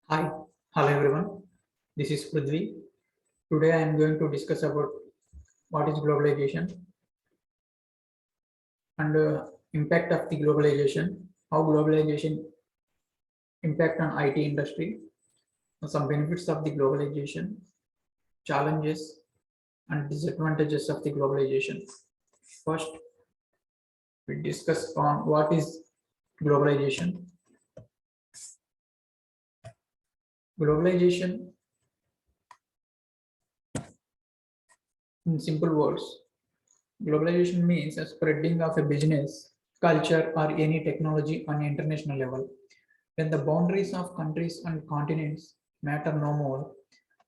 Hi, hello everyone. This is Prithvi. Today I am going to discuss about what is globalization and impact of the globalization, how globalization impact on IT industry, some benefits of the globalization, challenges and disadvantages of the globalization. First, we discuss on what is globalization. Globalization, in simple words, globalization means a spreading of a business, culture, or any technology on an international level. When the boundaries of countries and continents matter no more,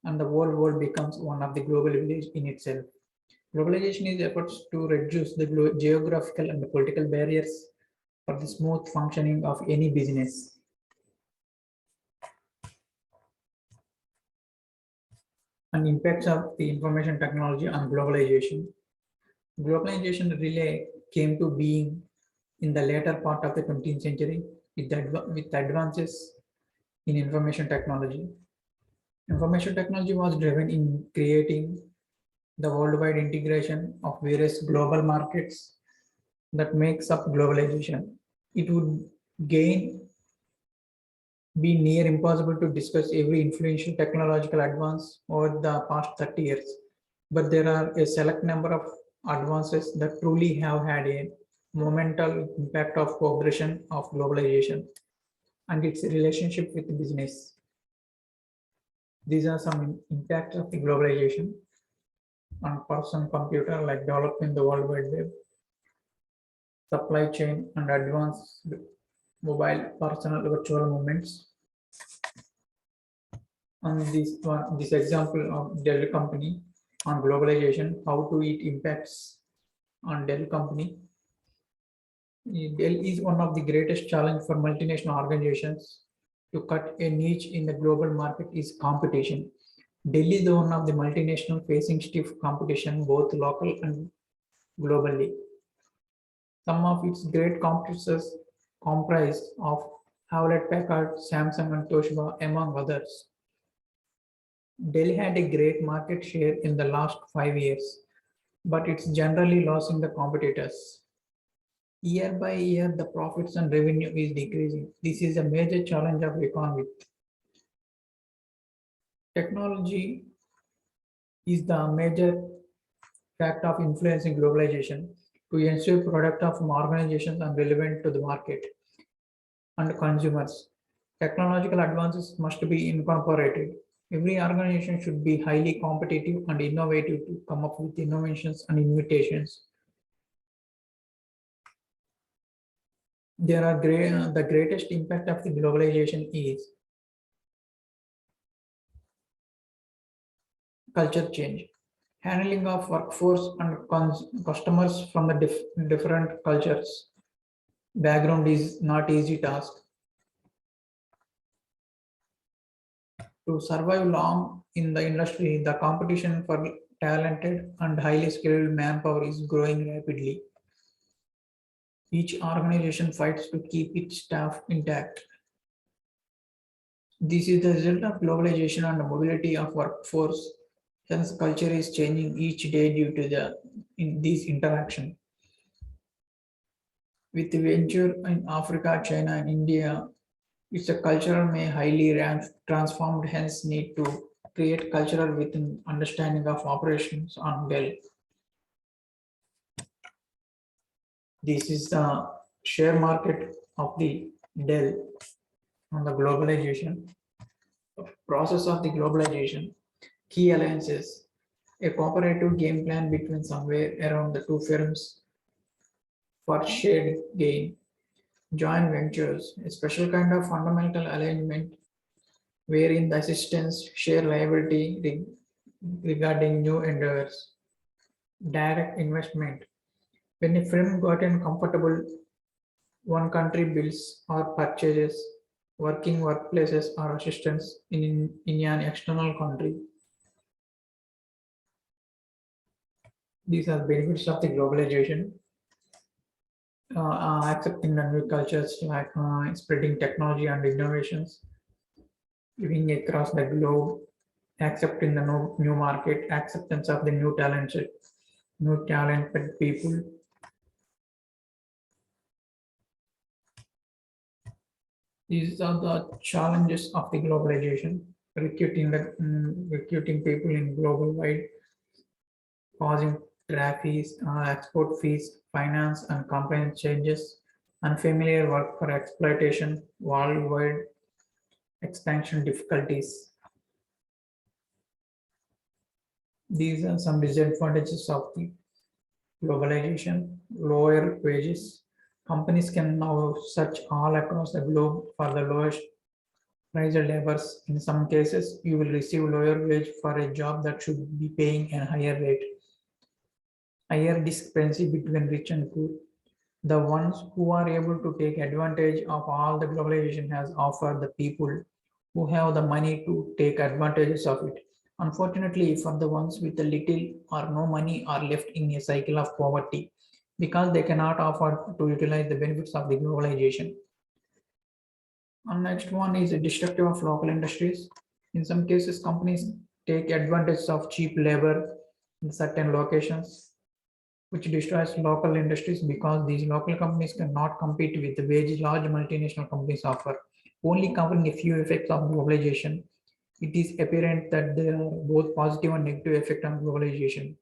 and the whole world becomes one of the global village in itself. Globalization is efforts to reduce the geographical and political barriers for the smooth functioning of any business. And impacts of the information technology on globalization. Globalization really came to being in the later part of the 20th century with advances in information technology. Information technology was driven in creating the worldwide integration of various global markets that makes up globalization. It would gain be near impossible to discuss every influential technological advance over the past 30 years, but there are a select number of advances that truly have had a monumental impact of progression of globalization and its relationship with business. These are some impacts of the globalization on person computer like developing the World Wide Web, supply chain and advanced mobile personal virtual movements. On this example of Dell company on globalization, how do it impacts on Dell company? Dell is one of the greatest challenge for multinational organizations to cut a niche in the global market is competition. Dell is the one of the multinational facing stiff competition both local and globally. Some of its great competitors comprise of Hewlett-Packard, Samsung, and Toshiba, among others. Dell had a great market share in the last 5 years, but it's generally losing the competitors. Year by year, the profits and revenue is decreasing. This is a major challenge of economy. Technology is the major factor of influencing globalization to ensure product of organizations are relevant to the market and consumers. Technological advances must be incorporated. Every organization should be highly competitive and innovative to come up with innovations and invitations. The greatest impact of the globalization is culture change. Handling of workforce and customers from the different cultures background is not easy task. To survive long in the industry, the competition for talented and highly skilled manpower is growing rapidly. Each organization fights to keep its staff intact. This is the result of globalization and the mobility of workforce. Hence, culture is changing each day due to this interaction. With venture in Africa, China, and India, it's a cultural may highly transformed, hence need to create cultural within understanding of operations on Dell. This is the share market of the Dell on the globalization. Process of the globalization. Key alliances. A cooperative game plan between somewhere around the two firms for shared gain. Joint ventures. A special kind of fundamental alignment wherein the assistants share liability regarding new endeavors. Direct investment. When a firm gotten comfortable, one country builds or purchases working workplaces or assistants in an external country. These are benefits of the globalization. Accepting the new cultures like spreading technology and innovations, living across the globe, accepting the new market, acceptance of the new talented people. These are the challenges of the globalization, recruiting people in global wide, causing traffic, export fees, finance and compliance changes, unfamiliar work for exploitation, worldwide expansion difficulties. These are some disadvantages of the globalization, lower wages. Companies can now search all across the globe for the lowest priced labors. In some cases, you will receive lower wage for a job that should be paying a higher rate. Higher discrepancy between rich and poor. The ones who are able to take advantage of all the globalization has offered the people who have the money to take advantages of it. Unfortunately, for the ones with the little or no money are left in a cycle of poverty because they cannot afford to utilize the benefits of the globalization. And next one is destructive of local industries. In some cases, companies take advantage of cheap labor in certain locations, which destroys local industries because these local companies cannot compete with the wage large multinational companies offer. Only covering a few effects of globalization, it is apparent that there are both positive and negative effects on globalization.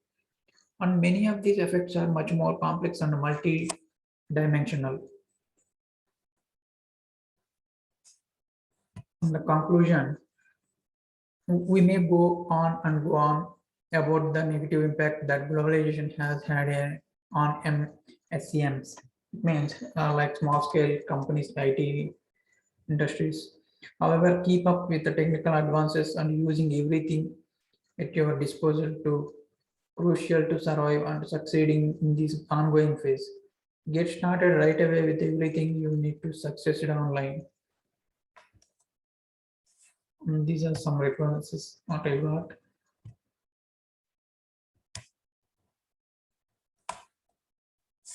And many of these effects are much more complex and multi-dimensional. In the conclusion, we may go on and go on about the negative impact that globalization has had on SCMs. It means like small scale companies, IT industries. However, keep up with the technical advances and using everything at your disposal to crucial to survive and succeeding in this ongoing phase. Get started right away with everything you need to succeed online. And these are some references what I got.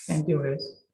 Thank you guys.